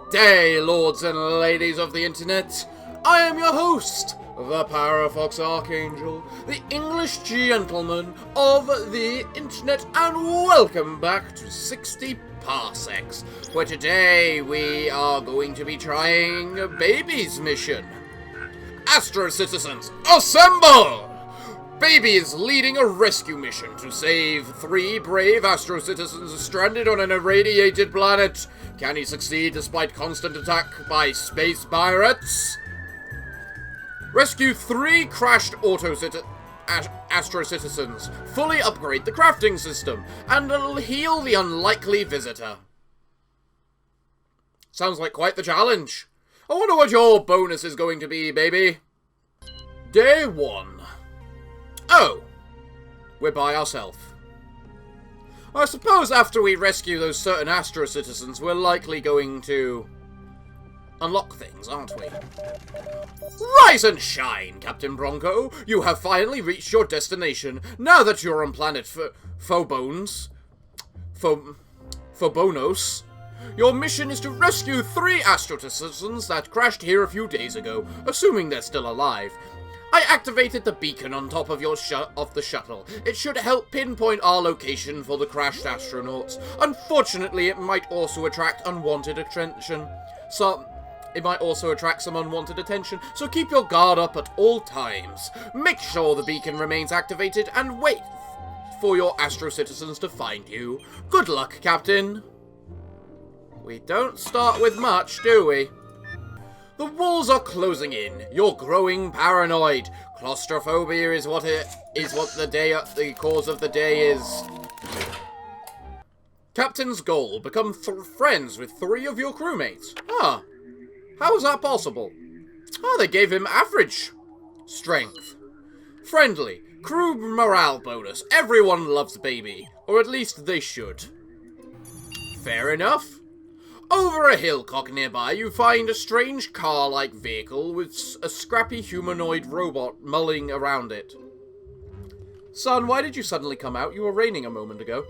Good day, lords and ladies of the internet. I am your host, the Parafox Archangel, the English gentleman of the internet, and welcome back to 60 Parsecs, where today we are going to be trying a baby's mission. ASTROCITIZENS, assemble! Baby is leading a rescue mission to save 3 brave ASTROCITIZENs stranded on an irradiated planet. Can he succeed despite constant attack by space pirates? Rescue 3 crashed ASTROCITIZENs, fully upgrade the crafting system, and heal the unlikely visitor. Sounds like quite the challenge. I wonder what your bonus is going to be, baby. Day 1. Oh, we're by ourselves. I suppose after we rescue those certain ASTROCITIZENs, we're likely going to unlock things, aren't we? Rise and shine, Captain Bronco. You have finally reached your destination. Now that you're on planet Phobonos, your mission is to rescue 3 ASTROCITIZENs that crashed here a few days ago, assuming they're still alive. I activated the beacon on top of the shuttle. It should help pinpoint our location for the crashed astronauts. Unfortunately, it might also attract unwanted attention. So keep your guard up at all times. Make sure the beacon remains activated and wait for your ASTROCITIZENs to find you. Good luck, Captain. We don't start with much, do we? The walls are closing in. You're growing paranoid. Claustrophobia is what the cause of the day is. Captain's goal: become friends with 3 of your crewmates. Ah, how is that possible? Oh, they gave him average strength. Friendly. Crew morale bonus. Everyone loves baby. Or at least they should. Fair enough. Over a hillcock nearby, you find a strange car-like vehicle with a scrappy humanoid robot mulling around it. Son, why did you suddenly come out? You were raining a moment ago.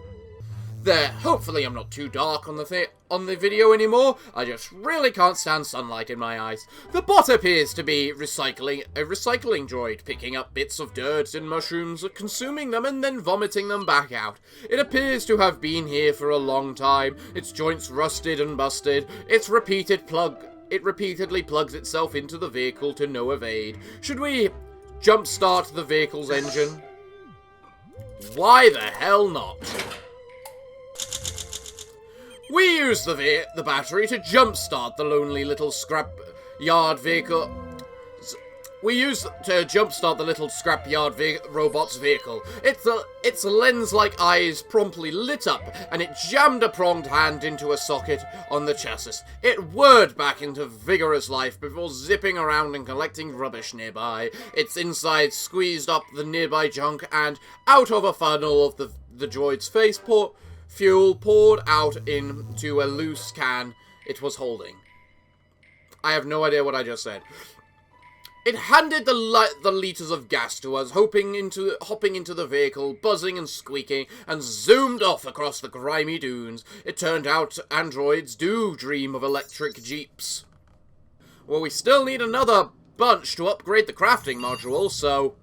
There, hopefully I'm not too dark on the video anymore. I just really can't stand sunlight in my eyes. The bot appears to be a recycling droid, picking up bits of dirt and mushrooms, consuming them and then vomiting them back out. It appears to have been here for a long time. Its joints rusted and busted. It repeatedly plugs itself into the vehicle to no avail. Should we jumpstart the vehicle's engine? Why the hell not? We use the battery to jumpstart the lonely little scrapyard vehicle. Robot's vehicle. Its lens-like eyes promptly lit up, and it jammed a pronged hand into a socket on the chassis. It whirred back into vigorous life before zipping around and collecting rubbish nearby. Its inside squeezed up the nearby junk, and out of a funnel of the droid's face fuel poured out into a loose can it was holding. I have no idea what I just said. It handed the liters of gas to us, hopping into the vehicle, buzzing and squeaking, and zoomed off across the grimy dunes. It turned out androids do dream of electric jeeps. Well, we still need another bunch to upgrade the crafting module, so...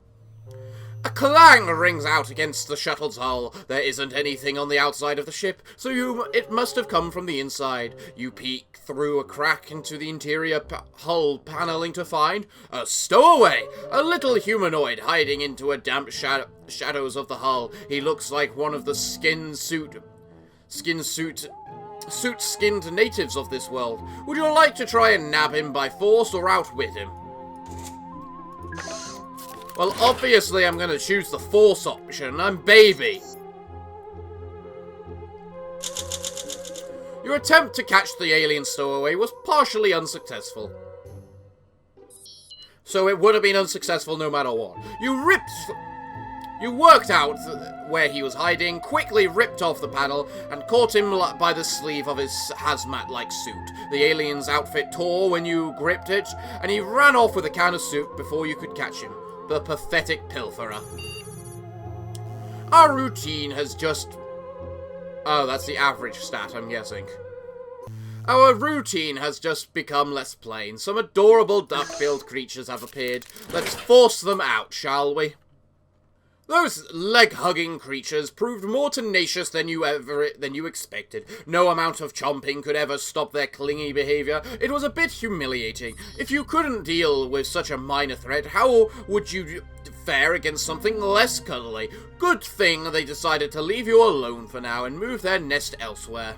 A clang rings out against the shuttle's hull. There isn't anything on the outside of the ship, so it must have come from the inside. You peek through a crack into the interior hull paneling to find a stowaway, a little humanoid hiding into a damp shadows of the hull. He looks like one of the suit-skinned natives of this world. Would you like to try and nab him by force or outwit him? Well, obviously I'm going to choose the force option. I'm baby. Your attempt to catch the alien stowaway was partially unsuccessful. So it would have been unsuccessful no matter what. You worked out where he was hiding, quickly ripped off the panel, and caught him by the sleeve of his hazmat-like suit. The alien's outfit tore when you gripped it, and he ran off with a can of soup before you could catch him. The pathetic pilferer. Our routine has just... Oh, that's the average stat, I'm guessing. Our routine has just become less plain. Some adorable duck-billed creatures have appeared. Let's force them out, shall we? Those leg-hugging creatures proved more tenacious than you expected. No amount of chomping could ever stop their clingy behavior. It was a bit humiliating. If you couldn't deal with such a minor threat, how would you fare against something less cuddly? Good thing they decided to leave you alone for now and move their nest elsewhere.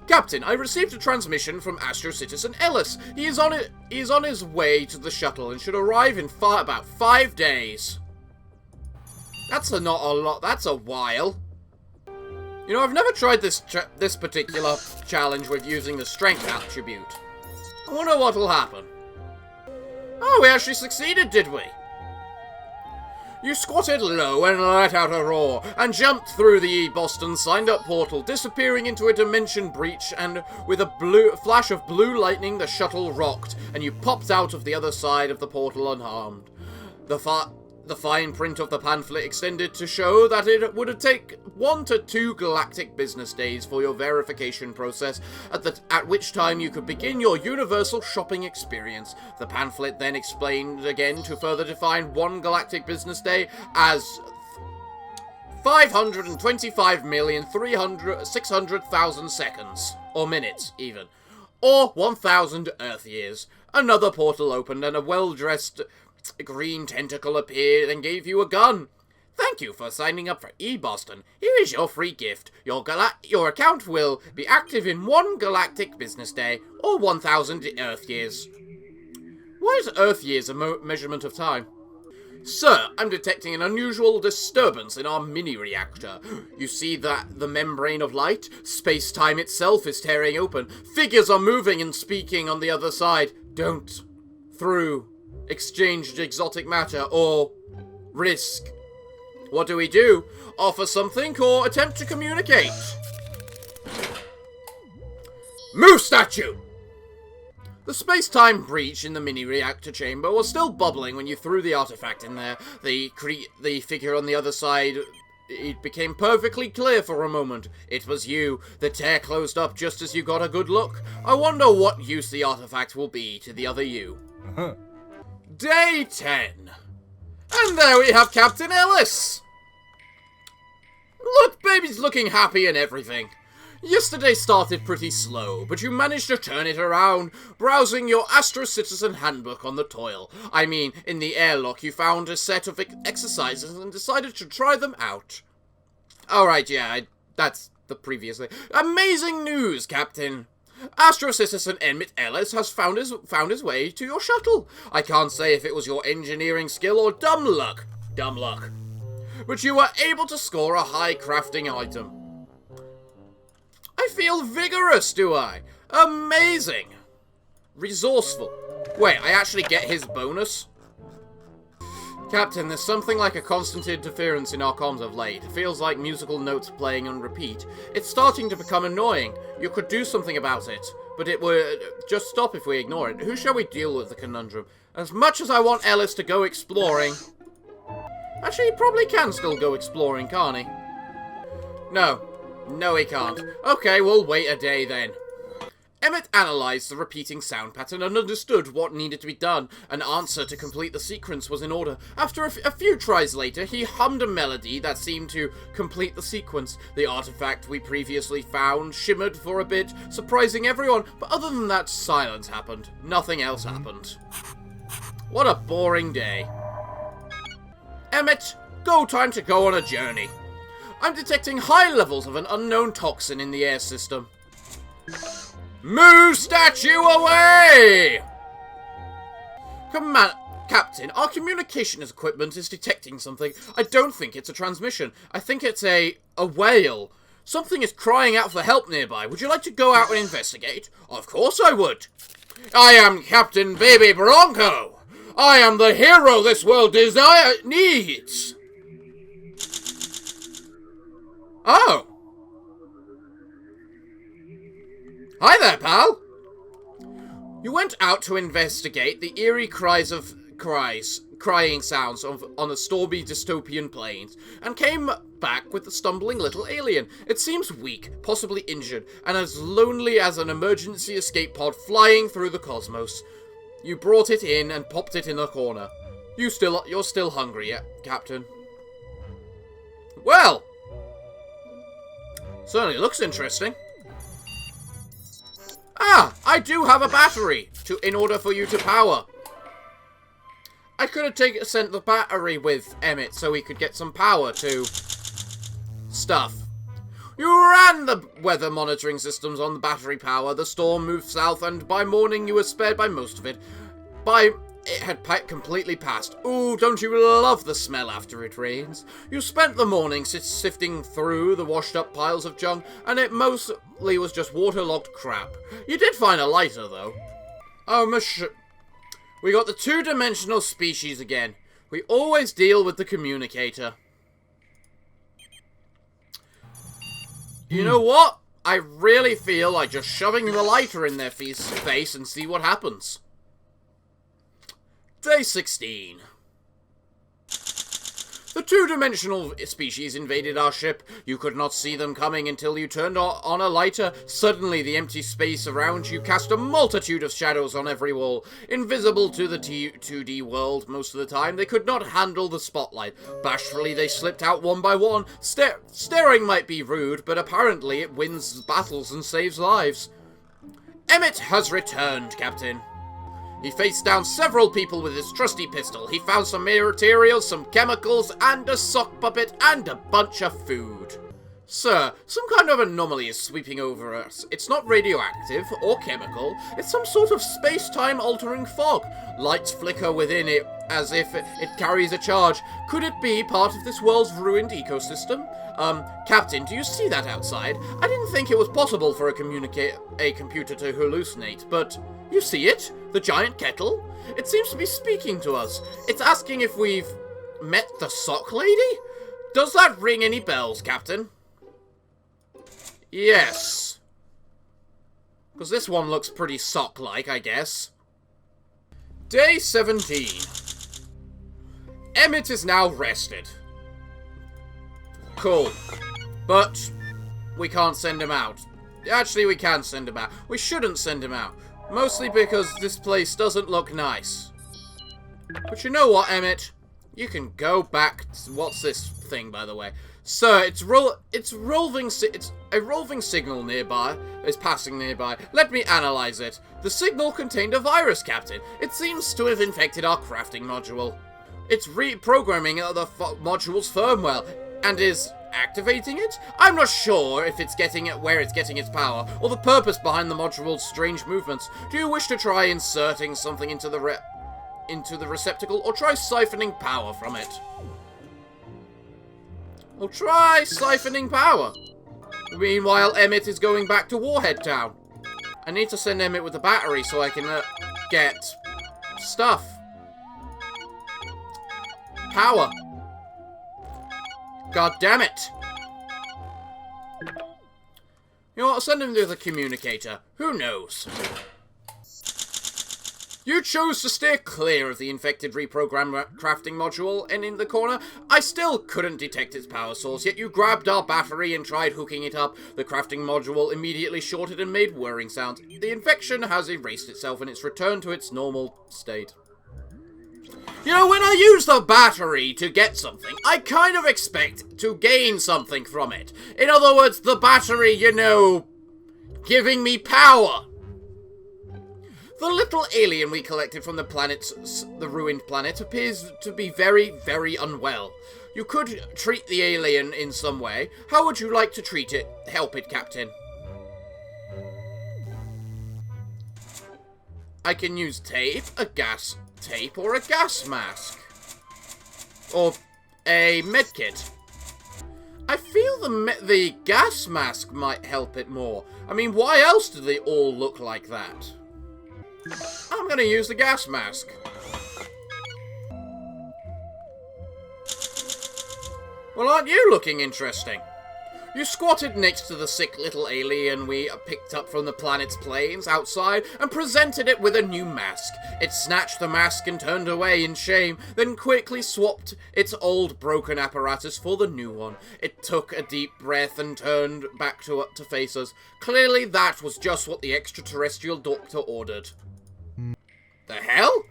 Captain, I received a transmission from ASTROCITIZEN Ellis. He is on his way to the shuttle and should arrive in about 5 days. That's not a lot. That's a while. You know, I've never tried this particular challenge with using the strength attribute. I wonder what'll happen. Oh, we actually succeeded, did we? You squatted low and let out a roar, and jumped through the Boston signed-up portal, disappearing into a dimension breach, and with a flash of blue lightning, the shuttle rocked, and you popped out of the other side of the portal unharmed. The fine print of the pamphlet extended to show that it would take 1 to 2 galactic business days for your verification process, at which time you could begin your universal shopping experience. The pamphlet then explained again to further define 1 galactic business day as 525,600,000 seconds, or minutes even, or 1,000 Earth years. Another portal opened and a well-dressed green tentacle appeared and gave you a gun. Thank you for signing up for eBoston. Here is your free gift. Your account will be active in 1 galactic business day, or 1,000 Earth years. Why is Earth years a measurement of time? Sir, I'm detecting an unusual disturbance in our mini-reactor. You see that the membrane of light? Space-time itself is tearing open. Figures are moving and speaking on the other side. Don't. Through. Exchanged exotic matter, or risk. What do we do? Offer something or attempt to communicate? Move statue! The space-time breach in the mini-reactor chamber was still bubbling when you threw the artifact in there. The figure on the other side, it became perfectly clear for a moment. It was you. The tear closed up just as you got a good look. I wonder what use the artifact will be to the other you. Day 10. And there we have Captain Ellis. Look, baby's looking happy and everything. Yesterday started pretty slow, but you managed to turn it around, browsing your AstroCitizen handbook on the toil. I mean, in the airlock you found a set of exercises and decided to try them out. Alright, yeah, that's the previous thing. Amazing news, Captain. AstroCitizen Emmet Ellis has found his way to your shuttle. I can't say if it was your engineering skill or dumb luck. Dumb luck. But you were able to score a high crafting item. I feel vigorous, do I? Amazing. Resourceful. Wait, I actually get his bonus? Captain, there's something like a constant interference in our comms of late. It feels like musical notes playing on repeat. It's starting to become annoying. You could do something about it, but it would just stop if we ignore it. Who shall we deal with the conundrum? As much as I want Ellis to go exploring... Actually, he probably can still go exploring, can't he? No. No, he can't. Okay, we'll wait a day then. Emmet analysed the repeating sound pattern and understood what needed to be done. An answer to complete the sequence was in order. After a few tries later, he hummed a melody that seemed to complete the sequence. The artifact we previously found shimmered for a bit, surprising everyone, but other than that, silence happened. Nothing else happened. What a boring day. Emmet, time to go on a journey. I'm detecting high levels of an unknown toxin in the air system. Move statue away! Captain, our communications equipment is detecting something. I don't think it's a transmission. I think it's a whale. Something is crying out for help nearby. Would you like to go out and investigate? Of course I would. I am Captain Baby Bronco. I am the hero this world needs. Oh. Hi there, pal. You went out to investigate the eerie cries crying sounds on the stormy dystopian plains, and came back with the stumbling little alien. It seems weak, possibly injured, and as lonely as an emergency escape pod flying through the cosmos. You brought it in and popped it in a corner. You're still hungry, Captain? Well, certainly looks interesting. Ah, I do have a battery in order for you to power. I could have sent the battery with Emmet so he could get some power to stuff. You ran the weather monitoring systems on the battery power. The storm moved south, and by morning you were spared by most of it. It had completely passed. Ooh, don't you love the smell after it rains? You spent the morning sifting through the washed-up piles of junk, and it mostly was just waterlogged crap. You did find a lighter, though. Oh, we got the two-dimensional species again. We always deal with the communicator. You know what? I really feel like just shoving the lighter in their face and see what happens. Day 16. The two-dimensional species invaded our ship. You could not see them coming until you turned on a lighter. Suddenly, the empty space around you cast a multitude of shadows on every wall. Invisible to the 2D world most of the time, they could not handle the spotlight. Bashfully, they slipped out one by one. Staring might be rude, but apparently it wins battles and saves lives. Emmet has returned, Captain. He faced down several people with his trusty pistol. He found some materials, some chemicals, and a sock puppet, and a bunch of food. Sir, some kind of anomaly is sweeping over us. It's not radioactive or chemical. It's some sort of space-time altering fog. Lights flicker within it as if it carries a charge. Could it be part of this world's ruined ecosystem? Captain, do you see that outside? I didn't think it was possible for a computer to hallucinate, but you see it? The giant kettle? It seems to be speaking to us. It's asking if we've met the sock lady? Does that ring any bells, Captain? Yes. Because this one looks pretty sock-like, I guess. Day 17. Emmet is now rested. Cool. But we can't send him out. Actually, we can send him out. We shouldn't send him out. Mostly because this place doesn't look nice. But you know what, Emmet? You can go back to, what's this thing, by the way? Sir, it's a roving signal nearby. Is passing nearby. Let me analyze it. The signal contained a virus, Captain. It seems to have infected our crafting module. It's reprogramming the module's firmware and is activating it? I'm not sure if it's getting it where it's getting its power, or the purpose behind the module's strange movements. Do you wish to try inserting something into the receptacle, or try siphoning power from it? Well, try siphoning power. Meanwhile, Emmet is going back to Warhead Town. I need to send Emmet with a battery so I can get stuff. Power. God damn it. You know what, I'll send him to the communicator. Who knows? You chose to steer clear of the infected reprogram crafting module, and in the corner, I still couldn't detect its power source, yet you grabbed our battery and tried hooking it up. The crafting module immediately shorted and made whirring sounds. The infection has erased itself and it's returned to its normal state. You know, when I use the battery to get something, I kind of expect to gain something from it. In other words, the battery, you know, giving me power. The little alien we collected from the ruined planet appears to be very, very unwell. You could treat the alien in some way. How would you like to treat it? Help it, Captain. I can use tape, a gas tape, or a gas mask. Or a medkit. I feel the gas mask might help it more. I mean, why else do they all look like that? I'm gonna use the gas mask. Well, aren't you looking interesting? You squatted next to the sick little alien we picked up from the planet's plains outside and presented it with a new mask. It snatched the mask and turned away in shame, then quickly swapped its old broken apparatus for the new one. It took a deep breath and turned back to face us. Clearly that was just what the extraterrestrial doctor ordered. The hell?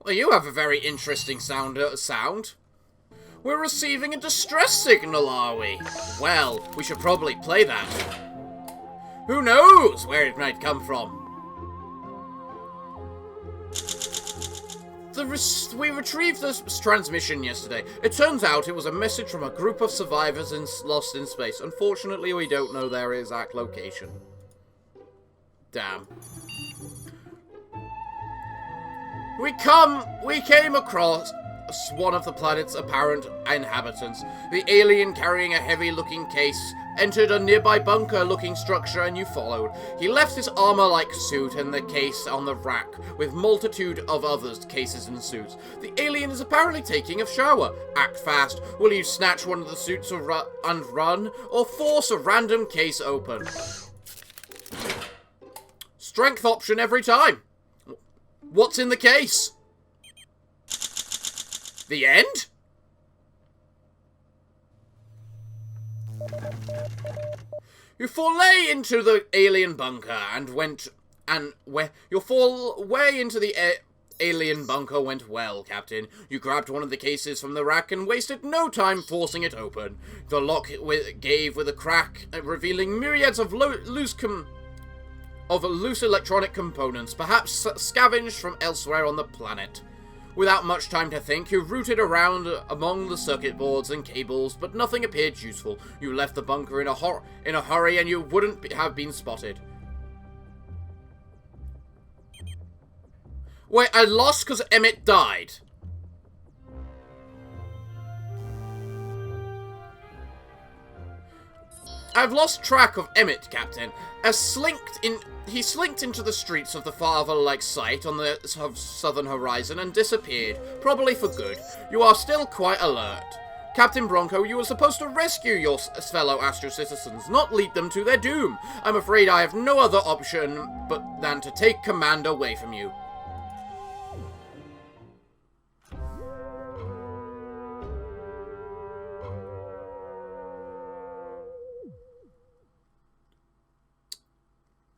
Well, you have a very interesting sound. We're receiving a distress signal, are we? Well, we should probably play that. Who knows where it might come from? We retrieved this transmission yesterday. It turns out it was a message from a group of survivors lost in space. Unfortunately, we don't know their exact location. Damn. We came across one of the planet's apparent inhabitants. The alien, carrying a heavy-looking case, entered a nearby bunker-looking structure and you followed. He left his armor-like suit and the case on the rack, with multitude of others' cases and suits. The alien is apparently taking a shower. Act fast. Will you snatch one of the suits and run, or force a random case open? Strength option every time. What's in the case? The end? You foray into the alien bunker your foray into the alien bunker went well, Captain. You grabbed one of the cases from the rack and wasted no time forcing it open. The lock gave with a crack, revealing myriads of loose electronic components, perhaps scavenged from elsewhere on the planet. Without much time to think, you rooted around among the circuit boards and cables, but nothing appeared useful. You left the bunker in a hurry and you wouldn't have been spotted. Wait, I lost because Emmet died. I've lost track of Emmet, Captain. He slinked into the streets of the father-like site on the southern horizon and disappeared, probably for good. You are still quite alert. Captain Bronco, you were supposed to rescue your fellow ASTROCITIZENS, not lead them to their doom. I'm afraid I have no other option than to take command away from you.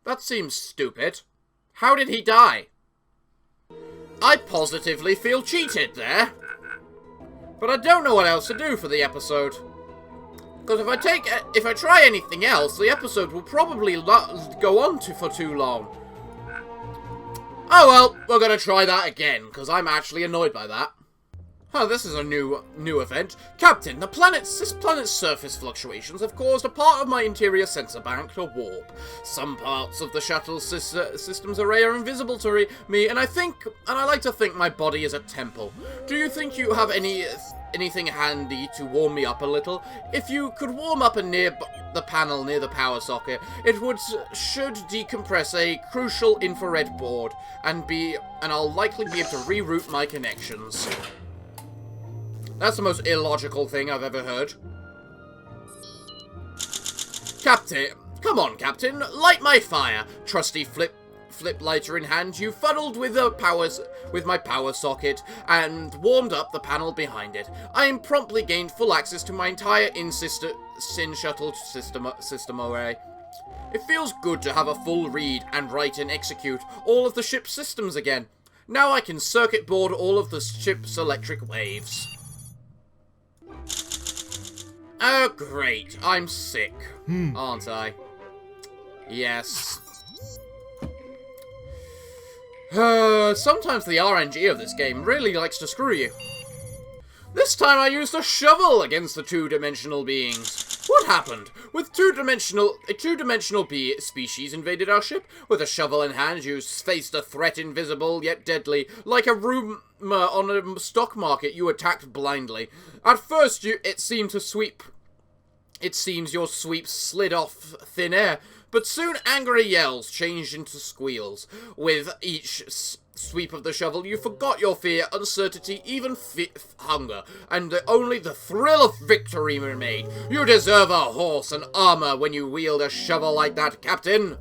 That seems stupid. How did he die? I positively feel cheated there. But I don't know what else to do for the episode. Because if I try anything else, the episode will probably go on for too long. Oh well, we're gonna try that again, because I'm actually annoyed by that. Oh, this is a new event. Captain, this planet's surface fluctuations have caused a part of my interior sensor bank to warp. Some parts of the shuttle system's array are invisible to me, and I like to think my body is a temple. Do you think you have anything handy to warm me up a little? If you could warm up near the panel near the power socket, it should decompress a crucial infrared board, and I'll likely be able to reroute my connections. That's the most illogical thing I've ever heard. Captain, come on, Captain, light my fire. Trusty flip lighter in hand, you fuddled with my power socket and warmed up the panel behind it. I promptly gained full access to my entire Sin shuttle system array. It feels good to have a full read and write and execute all of the ship's systems again. Now I can circuit board all of the ship's electric waves. Oh, great. I'm sick, aren't I? Yes. Sometimes the RNG of this game really likes to screw you. This time I used a shovel against the two-dimensional beings. What happened? With a two-dimensional species invaded our ship. With a shovel in hand, you faced a threat invisible yet deadly. Like a rumor on a stock market, you attacked blindly. At first, it seems your sweep slid off thin air, but soon angry yells changed into squeals. With each sweep of the shovel, you forgot your fear, uncertainty, even hunger, and only the thrill of victory remained. You deserve a horse and armor when you wield a shovel like that, Captain.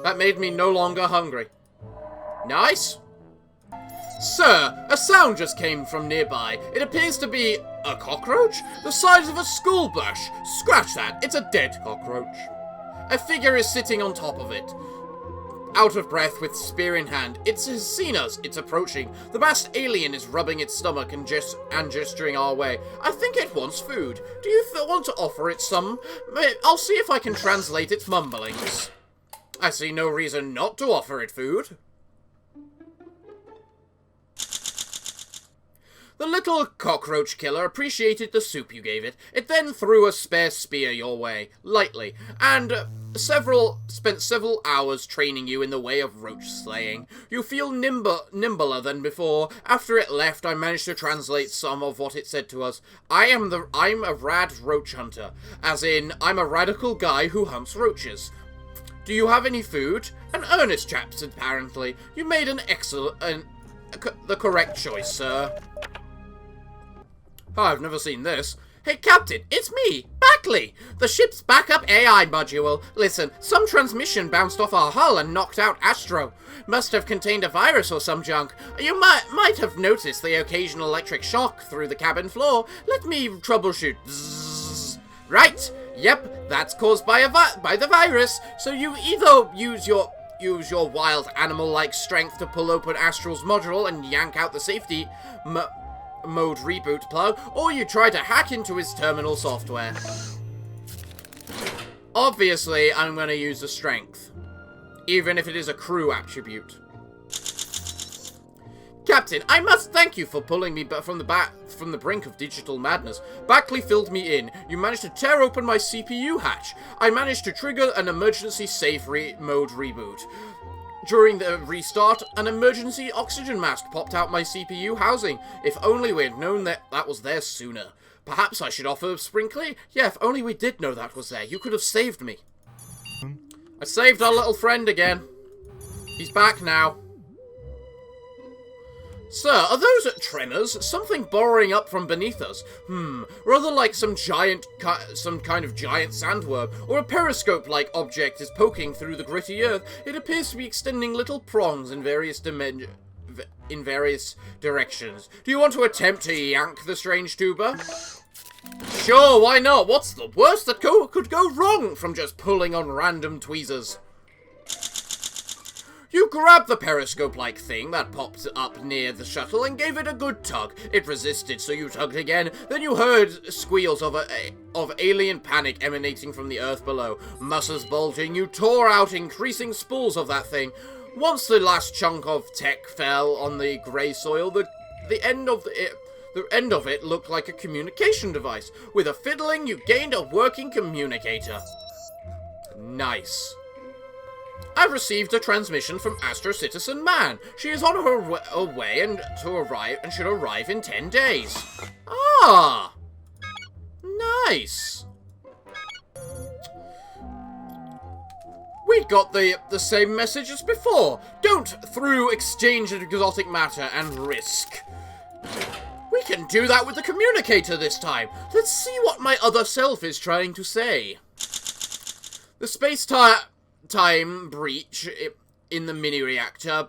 That made me no longer hungry. Nice. Sir, a sound just came from nearby. It appears to be a cockroach? The size of a school bush. Scratch that. It's a dead cockroach. A figure is sitting on top of it, out of breath with spear in hand. It has seen us. It's approaching. The masked alien is rubbing its stomach and gesturing our way. I think it wants food. Do you want to offer it some? I'll see if I can translate its mumblings. I see no reason not to offer it food. The little cockroach killer appreciated the soup you gave it. It then threw a spare spear your way, lightly, and spent several hours training you in the way of roach slaying. You feel nimbler than before. After it left, I managed to translate some of what it said to us. I'm a rad roach hunter, as in, I'm a radical guy who hunts roaches. Do you have any food? An earnest chap, apparently. You made an the correct choice, sir. Oh, I've never seen this. Hey, Captain, it's me, Backley, the ship's backup AI module. Listen, some transmission bounced off our hull and knocked out Astro. Must have contained a virus or some junk. You might have noticed the occasional electric shock through the cabin floor. Let me troubleshoot. Zzz. Right. Yep, that's caused by the virus. So you either use your wild animal-like strength to pull open Astral's module and yank out the safety mode reboot plug, or you try to hack into his terminal software. Obviously, I'm going to use the strength, even if it is a crew attribute. Captain, I must thank you for pulling me from the brink of digital madness. Backley filled me in. You managed to tear open my CPU hatch. I managed to trigger an emergency safe mode reboot. During the restart, an emergency oxygen mask popped out my CPU housing. If only we had known that was there sooner. Perhaps I should offer Sprinkly? Yeah, if only we did know that was there. You could have saved me. I saved our little friend again. He's back now. Sir, are those tremors? Something burrowing up from beneath us? Rather like some kind of giant sandworm, or a periscope-like object is poking through the gritty earth. It appears to be extending little prongs in various directions. Do you want to attempt to yank the strange tuber? Sure, why not? What's the worst that could go wrong from just pulling on random tweezers? You grabbed the periscope-like thing that popped up near the shuttle and gave it a good tug. It resisted, so you tugged again. Then you heard squeals of alien panic emanating from the earth below. Muscles bulging, you tore out increasing spools of that thing. Once the last chunk of tech fell on the grey soil, the end of it looked like a communication device. With a fiddling, you gained a working communicator. Nice. I've received a transmission from ASTROCITIZEN Man. She is on her way and should arrive in 10 days. Ah! Nice. We got the same message as before. Don't through exchange exotic matter and risk. We can do that with the communicator this time. Let's see what my other self is trying to say. The space-time breach in the mini-reactor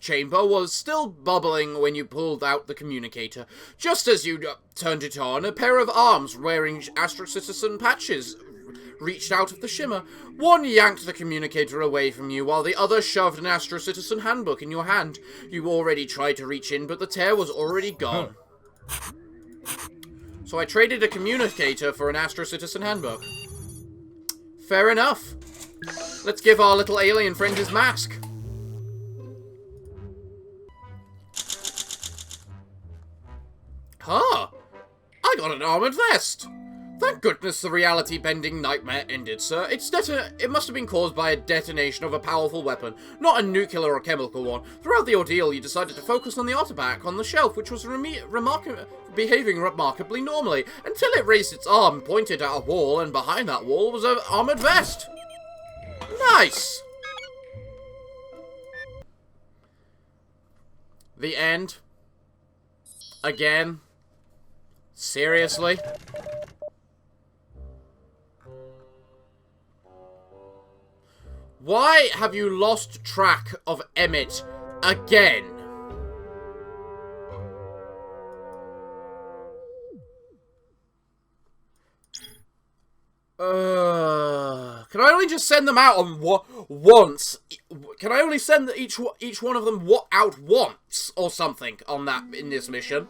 chamber was still bubbling when you pulled out the communicator. Just as you turned it on, a pair of arms wearing ASTROCITIZEN patches reached out of the shimmer. One yanked the communicator away from you, while the other shoved an ASTROCITIZEN handbook in your hand. You already tried to reach in, but the tear was already gone. So I traded a communicator for an ASTROCITIZEN handbook. Fair enough. Let's give our little alien friend his mask. Huh. I got an armored vest. Thank goodness the reality-bending nightmare ended, sir. It must have been caused by a detonation of a powerful weapon, not a nuclear or chemical one. Throughout the ordeal, you decided to focus on the artifact on the shelf, which was behaving remarkably normally, until it raised its arm, pointed at a wall, and behind that wall was an armored vest. Nice! The end? Again? Seriously? Why have you lost track of Emmet again? Can I only just send them out on once? Can I only send each one of them out once or something on that in this mission?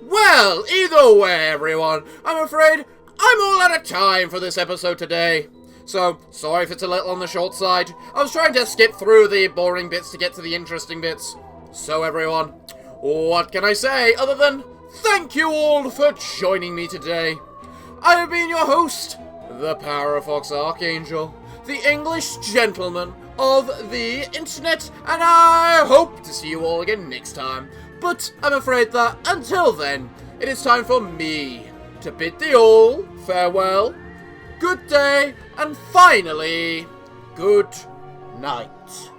Well, either way, everyone, I'm afraid I'm all out of time for this episode today. So, sorry if it's a little on the short side. I was trying to skip through the boring bits to get to the interesting bits. So, everyone, what can I say other than thank you all for joining me today. I have been your host, the Parafox Archangel, the English gentleman of the internet, and I hope to see you all again next time. But I'm afraid that, until then, it is time for me to bid thee all farewell, good day, and finally, good night.